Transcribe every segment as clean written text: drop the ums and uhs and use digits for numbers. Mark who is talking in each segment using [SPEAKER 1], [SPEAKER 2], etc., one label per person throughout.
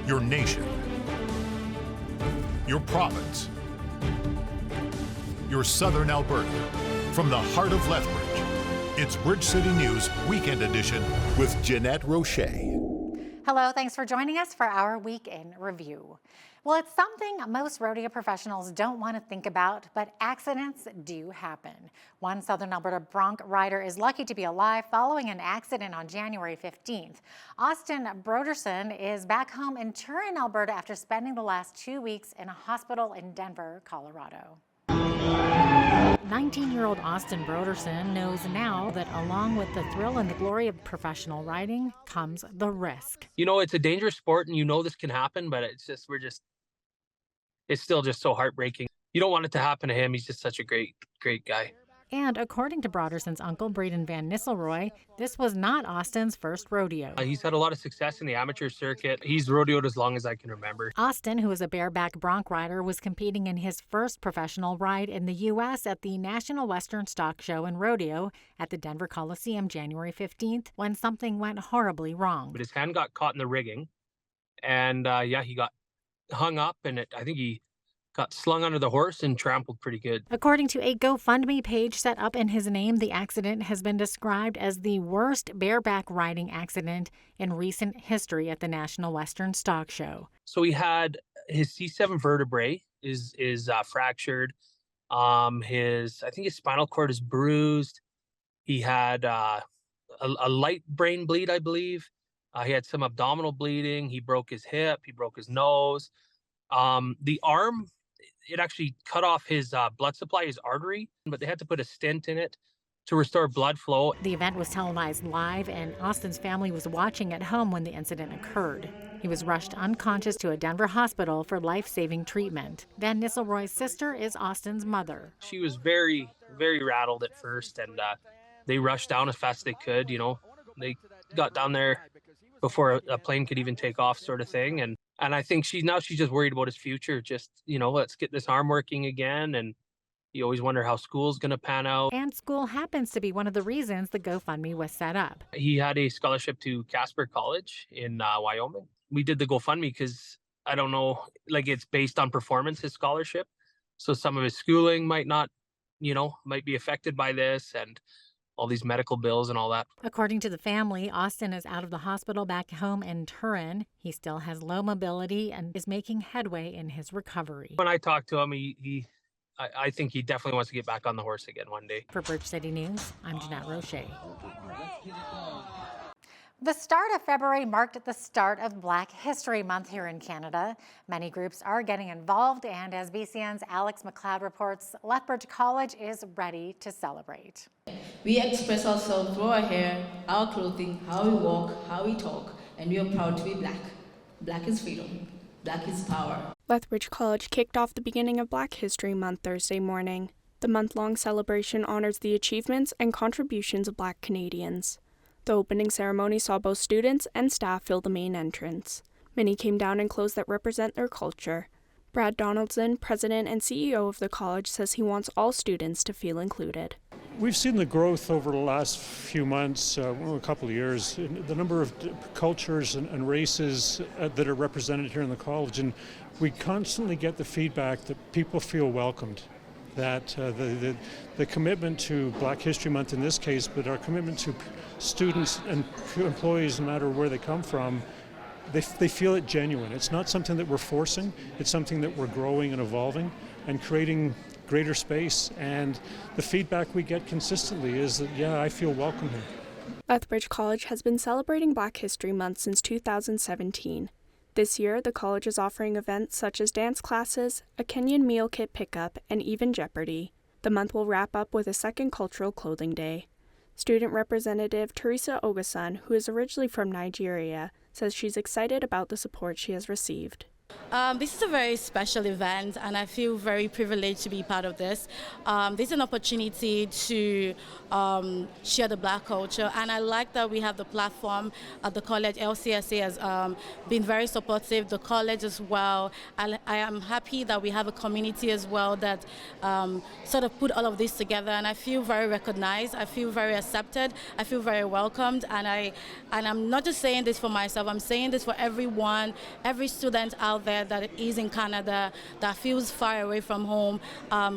[SPEAKER 1] your nation, your province, your southern Alberta. From the heart of Lethbridge, it's Bridge City News Weekend Edition with Jeanette Roche.
[SPEAKER 2] Hello, thanks for joining us for our Week in Review. Well, it's something most rodeo professionals don't want to think about, but accidents do happen. One Southern Alberta bronc rider is lucky to be alive following an accident on January 15th. Austin Broderson is back home in Turin, Alberta after spending the last 2 weeks in a hospital in Denver, Colorado. 19-year-old Austin Broderson knows now that along with the thrill and the glory of professional riding comes the risk.
[SPEAKER 3] You know, it's a dangerous sport and you know this can happen, but it's still just so heartbreaking. You don't want it to happen to him. He's just such a great guy.
[SPEAKER 2] And according to Broderson's uncle, Braden Van Nistelrooy, this was not Austin's first rodeo.
[SPEAKER 3] He's had a lot of success in the amateur circuit. He's rodeoed as long as I can remember.
[SPEAKER 2] Austin, who is a bareback bronc rider, was competing in his first professional ride in the U.S. at the National Western Stock Show and Rodeo at the Denver Coliseum January 15th when something went horribly wrong.
[SPEAKER 3] But his hand got caught in the rigging, and he got hung up, and I think he got slung under the horse and trampled pretty good.
[SPEAKER 2] According to a GoFundMe page set up in his name, the accident has been described as the worst bareback riding accident in recent history at the National Western Stock Show.
[SPEAKER 3] So he had his C7 vertebrae is fractured. I think his spinal cord is bruised. He had a light brain bleed, I believe. He had some abdominal bleeding. He broke his hip. He broke his nose. The arm, it actually cut off his blood supply, his artery, but they had to put a stent in it to restore blood flow.
[SPEAKER 2] The event was televised live, and Austin's family was watching at home when the incident occurred. He was rushed unconscious to a Denver hospital for life-saving treatment. Van Nistelrooy's sister is Austin's mother.
[SPEAKER 3] She was very, very rattled at first, and they rushed down as fast as they could. You know, they got down there before a plane could even take off, sort of thing. And I think she's just worried about his future. Just, you know, let's get this arm working again. And you always wonder how school's going to pan out.
[SPEAKER 2] And school happens to be one of the reasons the GoFundMe was set up.
[SPEAKER 3] He had a scholarship to Casper College in Wyoming. We did the GoFundMe because, I don't know, like it's based on performance, his scholarship. So some of his schooling might be affected by this, and all these medical bills and all that.
[SPEAKER 2] According to the family, Austin is out of the hospital back home in Turin. He still has low mobility and is making headway in his recovery.
[SPEAKER 3] When I talked to him, I think he definitely wants to get back on the horse again one day.
[SPEAKER 2] For Bridge City News, I'm Jeanette Roche. The start of February marked the start of Black History Month here in Canada. Many groups are getting involved, and as BCN's Alex McLeod reports, Lethbridge College is ready to celebrate.
[SPEAKER 4] We express ourselves through our hair, our clothing, how we walk, how we talk, and we are proud to be Black. Black is freedom. Black is power.
[SPEAKER 5] Lethbridge College kicked off the beginning of Black History Month Thursday morning. The month-long celebration honors the achievements and contributions of Black Canadians. The opening ceremony saw both students and staff fill the main entrance. Many came down in clothes that represent their culture. Brad Donaldson, president and CEO of the college, says he wants all students to feel included.
[SPEAKER 6] We've seen the growth over the last few months, a couple of years, in the number of cultures and races that are represented here in the college, and we constantly get the feedback that people feel welcomed. That the commitment to Black History Month in this case, but our commitment to students and employees, no matter where they come from, they feel it genuine. It's not something that we're forcing, it's something that we're growing and evolving and creating greater space. And the feedback we get consistently is that, yeah, I feel welcome here.
[SPEAKER 5] Lethbridge College has been celebrating Black History Month since 2017. This year, the college is offering events such as dance classes, a Kenyan meal kit pickup, and even Jeopardy! The month will wrap up with a second Cultural Clothing Day. Student Representative Teresa Ogason, who is originally from Nigeria, says she's excited about the support she has received.
[SPEAKER 4] This is a very special event, and I feel very privileged to be part of this. This is an opportunity to share the Black culture, and I like that we have the platform at the college. LCSA has been very supportive, the college as well. I am happy that we have a community as well that sort of put all of this together, and I feel very recognized, I feel very accepted, I feel very welcomed, and I'm not just saying this for myself, I'm saying this for everyone, every student out there that is in Canada, that feels far away from home.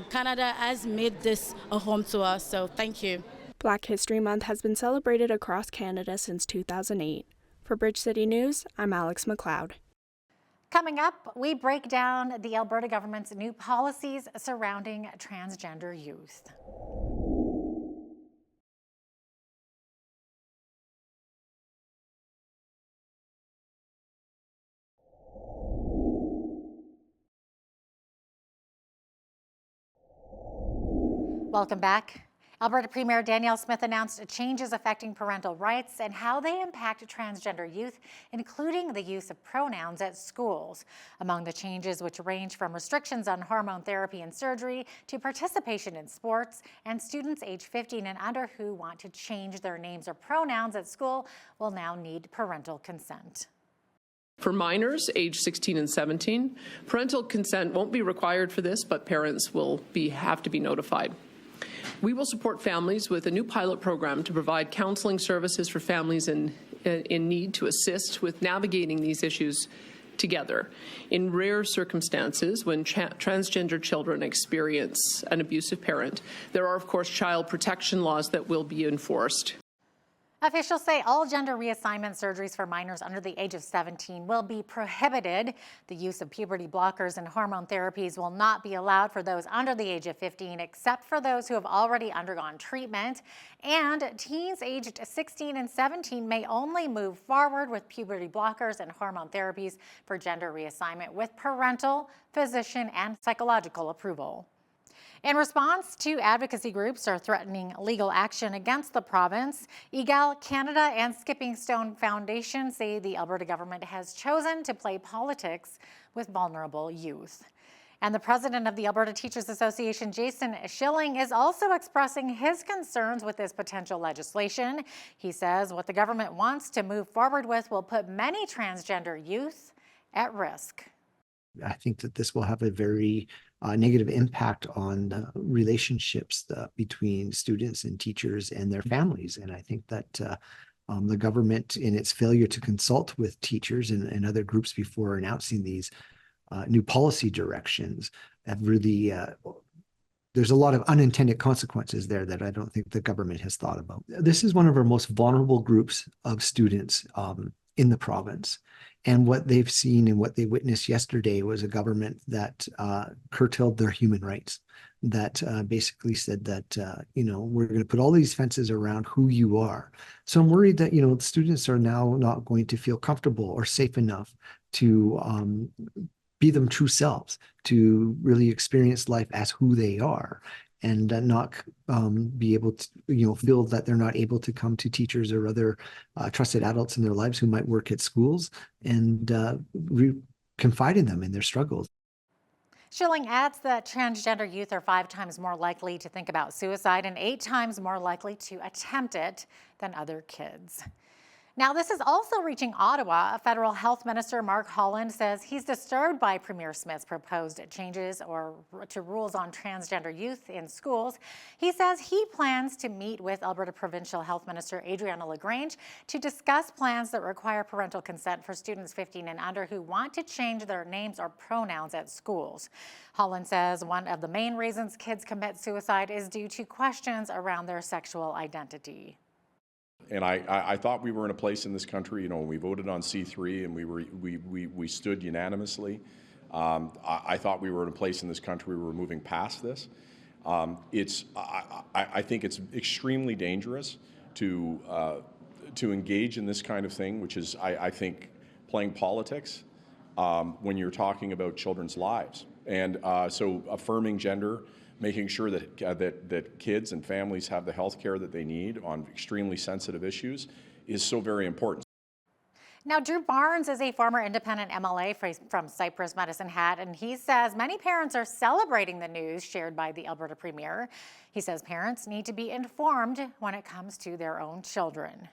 [SPEAKER 4] Canada has made this a home to us, so thank you.
[SPEAKER 5] Black History Month has been celebrated across Canada since 2008. For Bridge City News, I'm Alex McLeod.
[SPEAKER 2] Coming up, we break down the Alberta government's new policies surrounding transgender youth. Welcome back. Alberta Premier Danielle Smith announced changes affecting parental rights and how they impact transgender youth, including the use of pronouns at schools. Among the changes, which range from restrictions on hormone therapy and surgery to participation in sports, and students age 15 and under who want to change their names or pronouns at school will now need parental consent.
[SPEAKER 7] For minors aged 16 and 17, parental consent won't be required for this, but parents will have to be notified. We will support families with a new pilot program to provide counseling services for families in need to assist with navigating these issues together. In rare circumstances, when transgender children experience an abusive parent, there are, of course, child protection laws that will be enforced.
[SPEAKER 2] Officials say all gender reassignment surgeries for minors under the age of 17 will be prohibited. The use of puberty blockers and hormone therapies will not be allowed for those under the age of 15, except for those who have already undergone treatment. And teens aged 16 and 17 may only move forward with puberty blockers and hormone therapies for gender reassignment with parental, physician, and psychological approval. In response to advocacy groups are threatening legal action against the province, Egal Canada and Skipping Stone Foundation say the Alberta government has chosen to play politics with vulnerable youth. And the president of the Alberta Teachers Association, Jason Schilling, is also expressing his concerns with this potential legislation. He says what the government wants to move forward with will put many transgender youth at risk.
[SPEAKER 8] I think that this will have a very negative impact on relationships between students and teachers and their families. And I think that the government, in its failure to consult with teachers and other groups before announcing these new policy directions, have really there's a lot of unintended consequences there that I don't think the government has thought about. This is one of our most vulnerable groups of students in the province. And what they've seen and what they witnessed yesterday was a government that curtailed their human rights, that basically said that, we're going to put all these fences around who you are. So I'm worried that, students are now not going to feel comfortable or safe enough to be them true selves, to really experience life as who they are, and not be able to, feel that they're not able to come to teachers or other trusted adults in their lives who might work at schools and confide in them in their struggles.
[SPEAKER 2] Schilling adds that transgender youth are 5 times more likely to think about suicide and 8 times more likely to attempt it than other kids. Now, this is also reaching Ottawa. Federal Health Minister Mark Holland says he's disturbed by Premier Smith's proposed changes to rules on transgender youth in schools. He says he plans to meet with Alberta Provincial Health Minister Adriana LaGrange to discuss plans that require parental consent for students 15 and under who want to change their names or pronouns at schools. Holland says one of the main reasons kids commit suicide is due to questions around their sexual identity.
[SPEAKER 9] And I thought we were in a place in this country, when we voted on C3 and we stood unanimously. I thought we were in a place in this country where we were moving past this. I think it's extremely dangerous to engage in this kind of thing, which is, I think, playing politics when you're talking about children's lives. And so affirming gender, making sure that kids and families have the health care that they need on extremely sensitive issues is so very important.
[SPEAKER 2] Now, Drew Barnes is a former independent MLA from Cypress Medicine Hat, and he says many parents are celebrating the news shared by the Alberta Premier. He says parents need to be informed when it comes to their own children.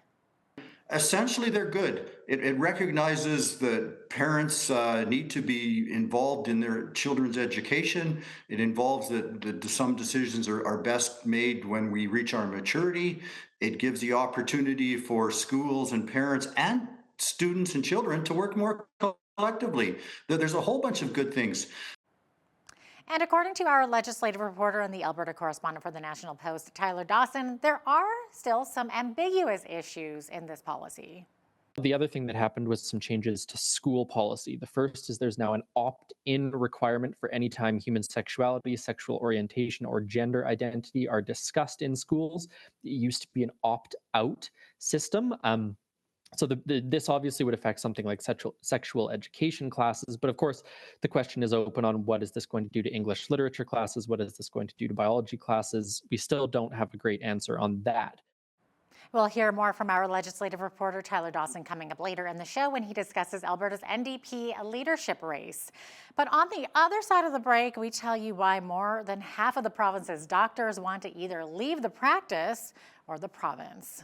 [SPEAKER 10] Essentially, they're good. It recognizes that parents need to be involved in their children's education. It involves that some decisions are best made when we reach our maturity. It gives the opportunity for schools and parents and students and children to work more collectively. There's a whole bunch of good things.
[SPEAKER 2] And according to our legislative reporter and the Alberta correspondent for the National Post, Tyler Dawson, there are still some ambiguous issues in this policy.
[SPEAKER 11] The other thing that happened was some changes to school policy. The first is there's now an opt-in requirement for any time human sexuality, sexual orientation, or gender identity are discussed in schools. It used to be an opt-out system. So this obviously would affect something like sexual education classes. But of course, the question is open on what is this going to do to English literature classes? What is this going to do to biology classes? We still don't have a great answer on that.
[SPEAKER 2] We'll hear more from our legislative reporter, Tyler Dawson, coming up later in the show when he discusses Alberta's NDP leadership race. But on the other side of the break, we tell you why more than half of the province's doctors want to either leave the practice or the province.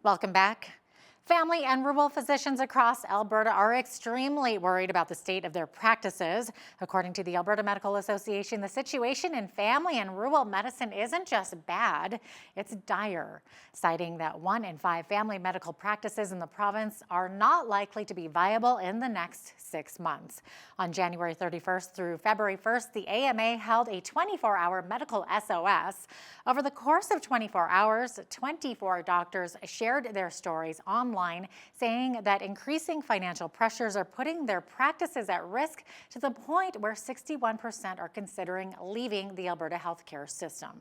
[SPEAKER 2] Welcome back. Family and rural physicians across Alberta are extremely worried about the state of their practices. According to the Alberta Medical Association, the situation in family and rural medicine isn't just bad, it's dire, citing that 1 in 5 family medical practices in the province are not likely to be viable in the next 6 months. On January 31st through February 1st, the AMA held a 24-hour medical SOS. Over the course of 24 hours, 24 doctors shared their stories online, saying that increasing financial pressures are putting their practices at risk to the point where 61% are considering leaving the Alberta healthcare system.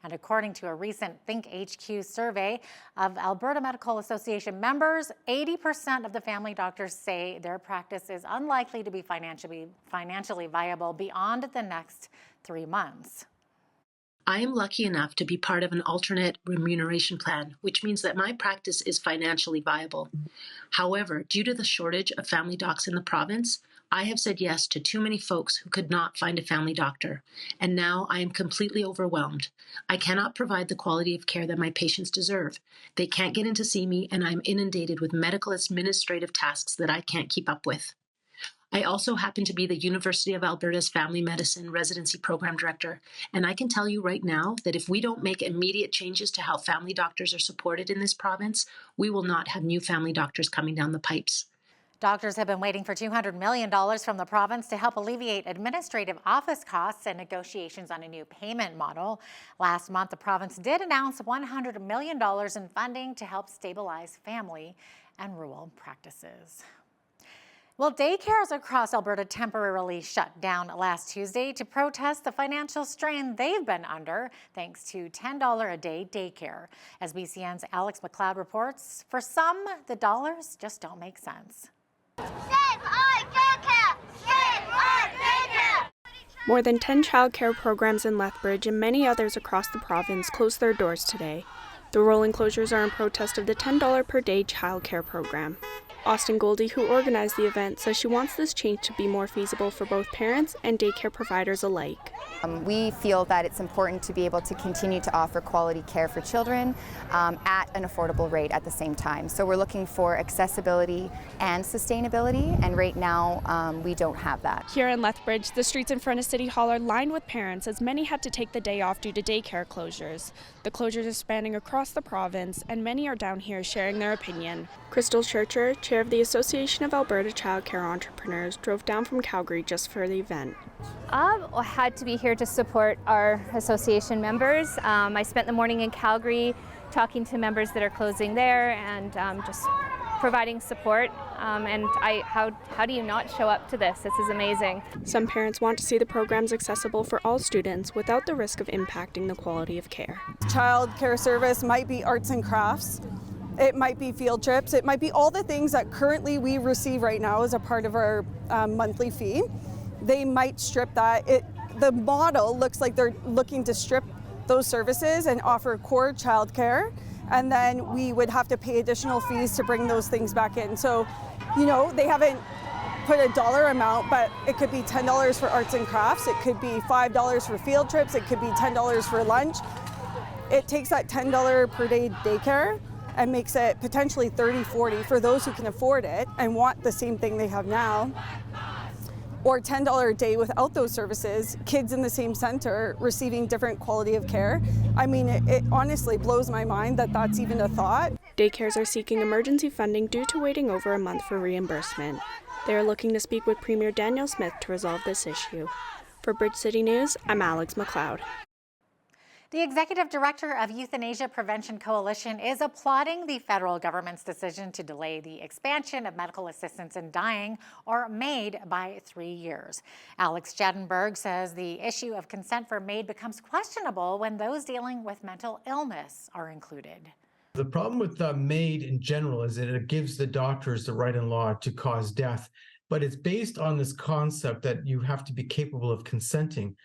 [SPEAKER 2] And according to a recent Think HQ survey of Alberta Medical Association members, 80% of the family doctors say their practice is unlikely to be financially viable beyond the next 3 months.
[SPEAKER 12] I am lucky enough to be part of an alternate remuneration plan, which means that my practice is financially viable. However, due to the shortage of family docs in the province, I have said yes to too many folks who could not find a family doctor, and now I am completely overwhelmed. I cannot provide the quality of care that my patients deserve. They can't get in to see me, and I'm inundated with medical administrative tasks that I can't keep up with. I also happen to be the University of Alberta's Family Medicine Residency Program Director, and I can tell you right now that if we don't make immediate changes to how family doctors are supported in this province, we will not have new family doctors coming down the pipes.
[SPEAKER 2] Doctors have been waiting for $200 million from the province to help alleviate administrative office costs and negotiations on a new payment model. Last month, the province did announce $100 million in funding to help stabilize family and rural practices. Well, daycares across Alberta temporarily shut down last Tuesday to protest the financial strain they've been under thanks to $10 a day daycare. As BCN's Alex McLeod reports, for some, the dollars just don't make sense.
[SPEAKER 5] Save our daycare! Save our daycare! More than 10 childcare programs in Lethbridge and many others across the province closed their doors today. The rolling closures are in protest of the $10 per day childcare program. Austin Goldie, who organized the event, says she wants this change to be more feasible for both parents and daycare providers alike.
[SPEAKER 13] We feel that it's important to be able to continue to offer quality care for children at an affordable rate at the same time. So we're looking for accessibility and sustainability, and right now we don't have that.
[SPEAKER 5] Here in Lethbridge, the streets in front of City Hall are lined with parents as many had to take the day off due to daycare closures. The closures are spanning across the province, and many are down here sharing their opinion. Crystal Churcher, chair of the Association of Alberta Childcare Entrepreneurs, drove down from Calgary just for the event.
[SPEAKER 14] I had to be here to support our association members. I spent the morning in Calgary talking to members that are closing there and just providing support. How do you not show up to this? This is amazing.
[SPEAKER 5] Some parents want to see the programs accessible for all students without the risk of impacting the quality of care.
[SPEAKER 15] Child care service might be arts and crafts. It might be field trips. It might be all the things that currently we receive right now as a part of our monthly fee. They might strip that. The model looks like they're looking to strip those services and offer core childcare, and then we would have to pay additional fees to bring those things back in. So, you know, they haven't put a dollar amount, but it could be $10 for arts and crafts. It could be $5 for field trips. It could be $10 for lunch. It takes that $10 per day daycare and makes it potentially $30, $40 for those who can afford it and want the same thing they have now. Or $10 a day without those services, kids in the same center receiving different quality of care. I mean, it honestly blows my mind that that's even a thought.
[SPEAKER 5] Daycares are seeking emergency funding due to waiting over a month for reimbursement. They are looking to speak with Premier Danielle Smith to resolve this issue. For Bridge City News, I'm Alex McLeod.
[SPEAKER 2] The Executive Director of Euthanasia Prevention Coalition is applauding the federal government's decision to delay the expansion of medical assistance in dying, or MAID, by 3 years. Alex Jadenberg says the issue of consent for MAID becomes questionable when those dealing with mental illness are included.
[SPEAKER 16] The problem with MAID in general is that it gives the doctors the right in law to cause death, but it's based on this concept that you have to be capable of consenting.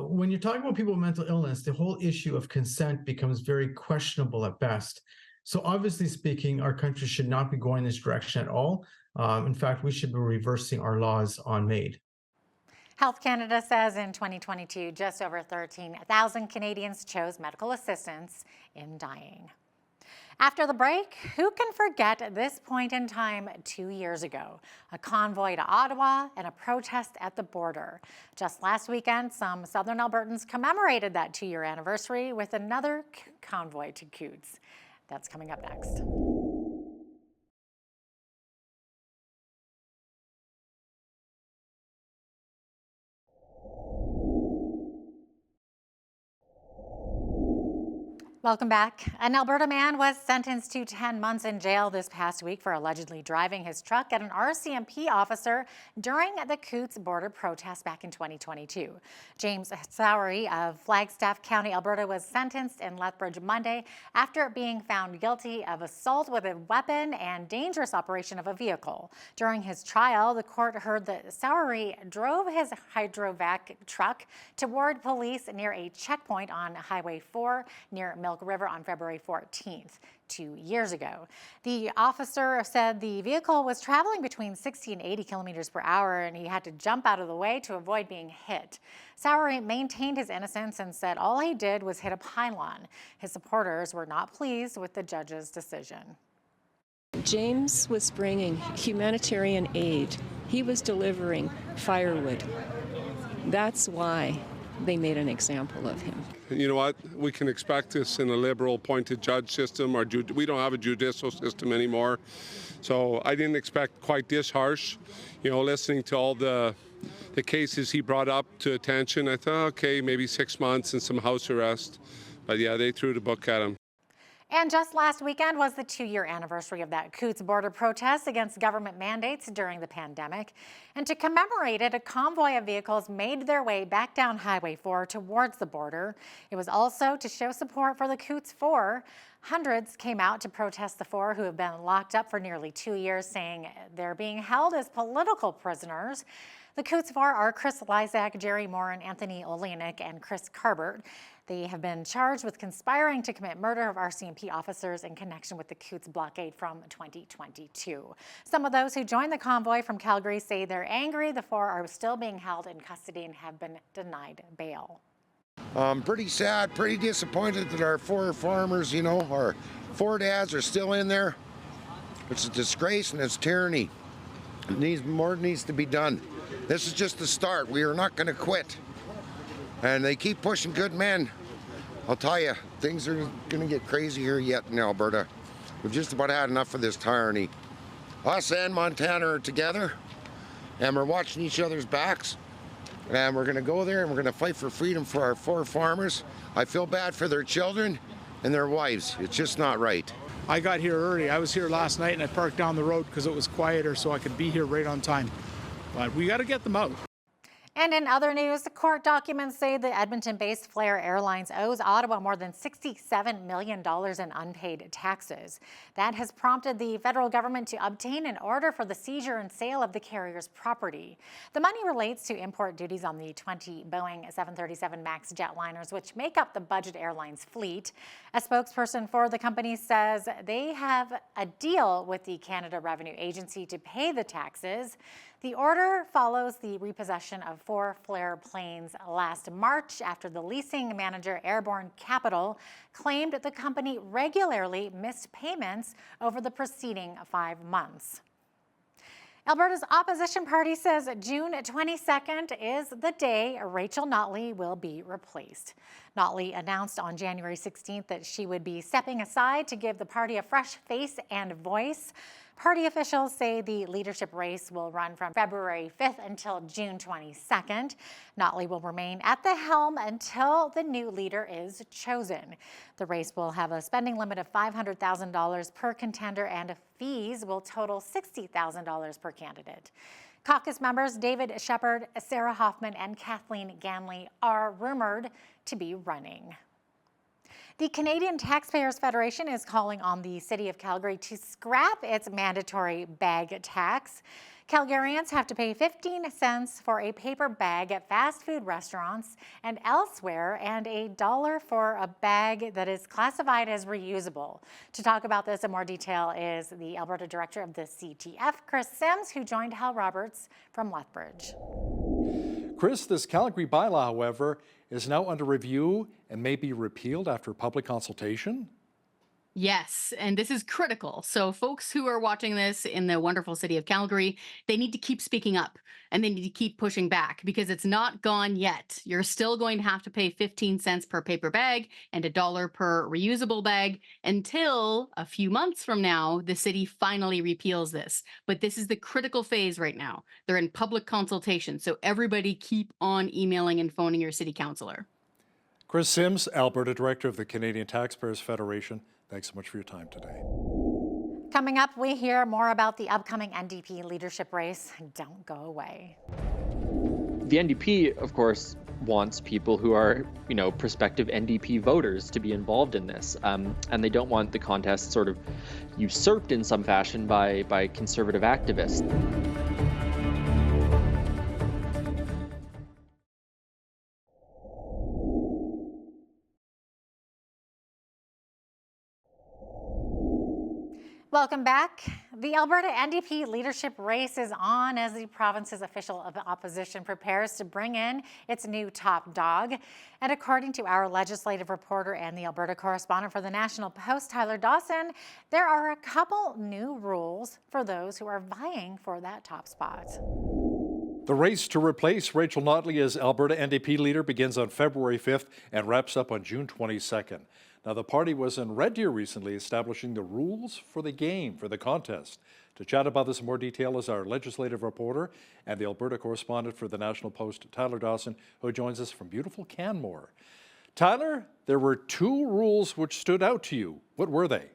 [SPEAKER 16] When you're talking about people with mental illness, the whole issue of consent becomes very questionable at best. So obviously speaking, our country should not be going this direction at all. In fact, we should be reversing our laws on MAID.
[SPEAKER 2] Health Canada says in 2022, just over 13,000 Canadians chose medical assistance in dying. After the break, who can forget this point in time 2 years ago? A convoy to Ottawa and a protest at the border. Just last weekend, some Southern Albertans commemorated that 2-year anniversary with another convoy to Coutts. That's coming up next. Welcome back. An Alberta man was sentenced to 10 months in jail this past week for allegedly driving his truck at an RCMP officer during the Coutts border protest back in 2022. James Sowery of Flagstaff County, Alberta, was sentenced in Lethbridge Monday after being found guilty of assault with a weapon and dangerous operation of a vehicle. During his trial, the court heard that Sowery drove his hydrovac truck toward police near a checkpoint on Highway 4 near Milk River on February 14th, 2 years ago. The officer said the vehicle was traveling between 60 and 80 kilometers per hour, and he had to jump out of the way to avoid being hit. Sowery maintained his innocence and said all he did was hit a pylon. His supporters were not pleased with the judge's decision.
[SPEAKER 17] James was bringing humanitarian aid. He was delivering firewood. That's why they made an example of him.
[SPEAKER 18] You know what? We can expect this in a liberal appointed judge system. We don't have a judicial system anymore. So I didn't expect quite this harsh. You know, listening to all the cases he brought up to attention, I thought, okay, maybe 6 months and some house arrest. But yeah, they threw the book at him.
[SPEAKER 2] And just last weekend was the 2-year anniversary of that Coutts border protest against government mandates during the pandemic. And to commemorate it, a convoy of vehicles made their way back down Highway 4 towards the border. It was also to show support for the Coutts 4. Hundreds came out to protest the 4 who have been locked up for nearly 2 years, saying they're being held as political prisoners. The Coutts 4 are Chris Lysak, Jerry Morin, Anthony Oleanick, and Chris Carbert. They have been charged with conspiring to commit murder of RCMP officers in connection with the Coutts blockade from 2022. Some of those who joined the convoy from Calgary say they're angry the 4 are still being held in custody and have been denied bail.
[SPEAKER 19] Pretty sad, pretty disappointed that our 4 farmers, you know, our 4 dads are still in there. It's a disgrace and it's tyranny. More needs to be done. This is just the start. We are not going to quit. And they keep pushing good men. I'll tell you, things are going to get crazy here yet in Alberta. We've just about had enough of this tyranny. Us and Montana are together, and we're watching each other's backs. And we're going to go there and we're going to fight for freedom for our 4 farmers. I feel bad for their children and their wives. It's just not right.
[SPEAKER 20] I got here early. I was here last night and I parked down the road because it was quieter so I could be here right on time. But we got to get them out.
[SPEAKER 2] And in other news, the court documents say the Edmonton-based Flair Airlines owes Ottawa more than $67 million in unpaid taxes. That has prompted the federal government to obtain an order for the seizure and sale of the carrier's property. The money relates to import duties on the 20 Boeing 737 MAX jetliners, which make up the budget airlines fleet. A spokesperson for the company says they have a deal with the Canada Revenue Agency to pay the taxes. The order follows the repossession of 4 Flair planes last March after the leasing manager Airborne Capital claimed the company regularly missed payments over the preceding 5 months. Alberta's opposition party says June 22nd is the day Rachel Notley will be replaced. Notley announced on January 16th that she would be stepping aside to give the party a fresh face and voice. Party officials say the leadership race will run from February 5th until June 22nd. Notley will remain at the helm until the new leader is chosen. The race will have a spending limit of $500,000 per contender, and fees will total $60,000 per candidate. Caucus members David Shepherd, Sarah Hoffman, and Kathleen Ganley are rumored to be running. The Canadian Taxpayers Federation is calling on the City of Calgary to scrap its mandatory bag tax. Calgarians have to pay 15 cents for a paper bag at fast food restaurants and elsewhere, and $1 for a bag that is classified as reusable. To talk about this in more detail is the Alberta Director of the CTF, Chris Sims, who joined Hal Roberts from Lethbridge.
[SPEAKER 21] Chris, this Calgary bylaw, however, is now under review and may be repealed after public consultation?
[SPEAKER 22] Yes, and this is critical. So folks who are watching this in the wonderful city of Calgary, they need to keep speaking up and they need to keep pushing back because it's not gone yet. You're still going to have to pay 15 cents per paper bag and $1 per reusable bag until a few months from now, the city finally repeals this. But this is the critical phase right now. They're in public consultation, so everybody keep on emailing and phoning your city councillor.
[SPEAKER 21] Chris Sims, Alberta Director of the Canadian Taxpayers Federation, thanks so much for your time today.
[SPEAKER 2] Coming up, we hear more about the upcoming NDP leadership race. Don't go away.
[SPEAKER 11] The NDP, of course, wants people who are, prospective NDP voters to be involved in this. And they don't want the contest sort of usurped in some fashion by conservative activists.
[SPEAKER 2] Welcome back. The Alberta NDP leadership race is on as the province's official opposition prepares to bring in its new top dog. And according to our legislative reporter and the Alberta correspondent for the National Post, Tyler Dawson, there are a couple new rules for those who are vying for that top spot.
[SPEAKER 21] The race to replace Rachel Notley as Alberta NDP leader begins on February 5th and wraps up on June 22nd. Now, the party was in Red Deer recently establishing the rules for the game, for the contest. To chat about this in more detail is our legislative reporter and the Alberta correspondent for the National Post, Tyler Dawson, who joins us from beautiful Canmore. Tyler, there were 2 rules which stood out to you. What were they?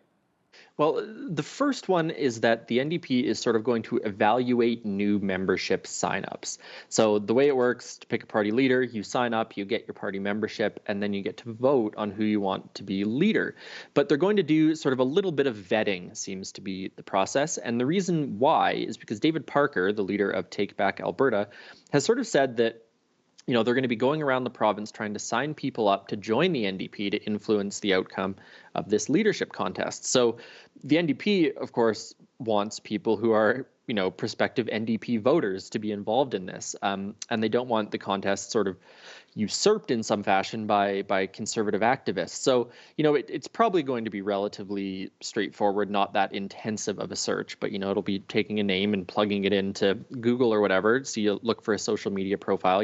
[SPEAKER 11] Well, the first one is that the NDP is sort of going to evaluate new membership signups. So the way it works, to pick a party leader, you sign up, you get your party membership, and then you get to vote on who you want to be leader. But they're going to do sort of a little bit of vetting, seems to be the process. And the reason why is because David Parker, the leader of Take Back Alberta, has sort of said that they're going to be going around the province trying to sign people up to join the NDP to influence the outcome of this leadership contest. So the NDP, of course, wants people who are, prospective NDP voters to be involved in this. And they don't want the contest sort of usurped in some fashion by conservative activists. So, it's probably going to be relatively straightforward, not that intensive of a search, but, it'll be taking a name and plugging it into Google or whatever. So you look for a social media profile.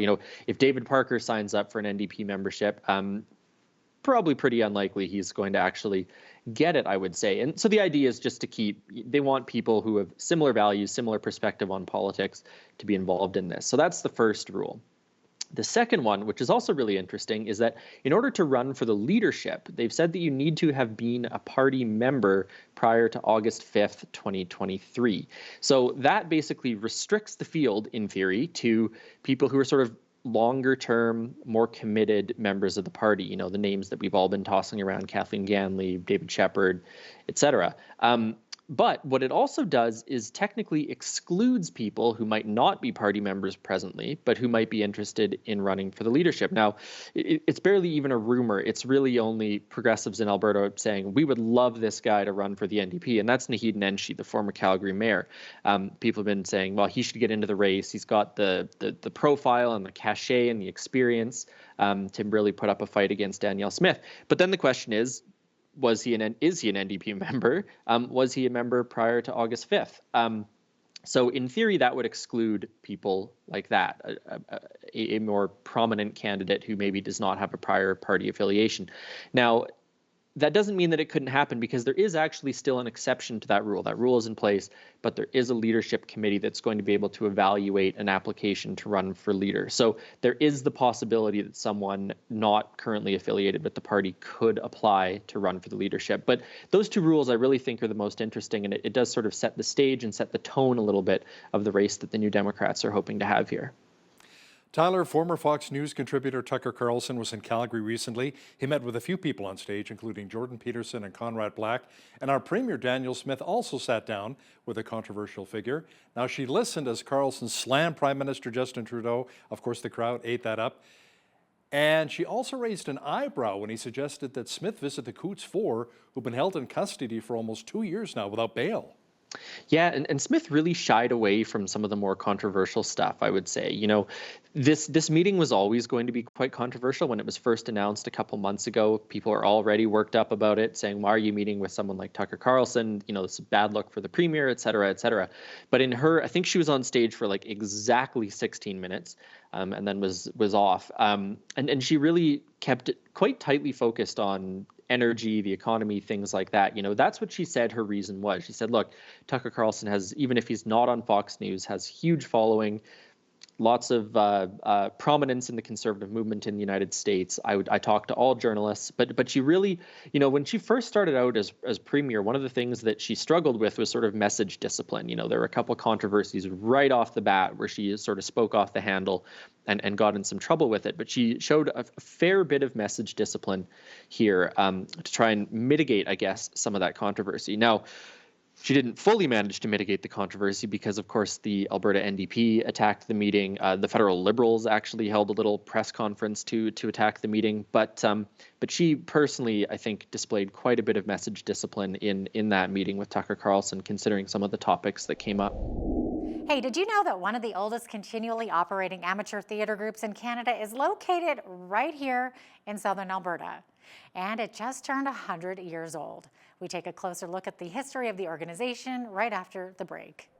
[SPEAKER 11] If David Parker signs up for an NDP membership, probably pretty unlikely he's going to actually get it, I would say. And so the idea is just they want people who have similar values, similar perspective on politics to be involved in this. So that's the first rule. The second one, which is also really interesting, is that in order to run for the leadership, they've said that you need to have been a party member prior to August 5th, 2023. So that basically restricts the field, in theory, to people who are sort of longer term, more committed members of the party, you know, the names that we've all been tossing around, Kathleen Ganley, David Shepherd, etc. But what it also does is technically excludes people who might not be party members presently, but who might be interested in running for the leadership. Now, it's barely even a rumor. It's really only progressives in Alberta saying, we would love this guy to run for the NDP. And that's Naheed Nenshi, the former Calgary mayor. People have been saying, well, he should get into the race. He's got the profile and the cachet and the experience to really put up a fight against Danielle Smith. But then the question is he an NDP member? Was he a member prior to August 5th? So in theory, that would exclude people like that, a more prominent candidate who maybe does not have a prior party affiliation. Now, that doesn't mean that it couldn't happen, because there is actually still an exception to that rule. That rule is in place, but there is a leadership committee that's going to be able to evaluate an application to run for leader. So there is the possibility that someone not currently affiliated with the party could apply to run for the leadership. But those two rules I really think are the most interesting, and it does sort of set the stage and set the tone a little bit of the race that the New Democrats are hoping to have here.
[SPEAKER 21] Tyler, former Fox News contributor Tucker Carlson was in Calgary recently. He met with a few people on stage, including Jordan Peterson and Conrad Black. And our Premier Danielle Smith also sat down with a controversial figure. Now, she listened as Carlson slammed Prime Minister Justin Trudeau. Of course, the crowd ate that up. And she also raised an eyebrow when he suggested that Smith visit the Coots Four, who've been held in custody for almost 2 years now without bail.
[SPEAKER 11] Yeah, and Smith really shied away from some of the more controversial stuff, I would say. You know, this meeting was always going to be quite controversial. When it was first announced a couple months ago, people are already worked up about it, saying, why are you meeting with someone like Tucker Carlson? You know, this is bad luck for the premier, et cetera, et cetera. But in her, I think she was on stage for like exactly 16 minutes and then was off. And she really kept it quite tightly focused on energy, the economy, things like that. You know, that's what she said her reason was. She said, look, Tucker Carlson has, even if he's not on Fox News, has huge following, lots of prominence in the conservative movement in the United States. I talk to all journalists, but she really, you know, when she first started out as premier, one of the things that she struggled with was sort of message discipline. You know, there were a couple of controversies right off the bat where she sort of spoke off the handle and got in some trouble with it. But she showed a fair bit of message discipline here to try and mitigate, I guess, some of that controversy. Now, she didn't fully manage to mitigate the controversy because, of course, the Alberta NDP attacked the meeting. The federal Liberals actually held a little press conference to attack the meeting. But she personally, I think, displayed quite a bit of message discipline in that meeting with Tucker Carlson, considering some of the topics that came up.
[SPEAKER 2] Hey, did you know that one of the oldest continually operating amateur theatre groups in Canada is located right here in southern Alberta? And it just turned 100 years old. We take a closer look at the history of the organization right after the break.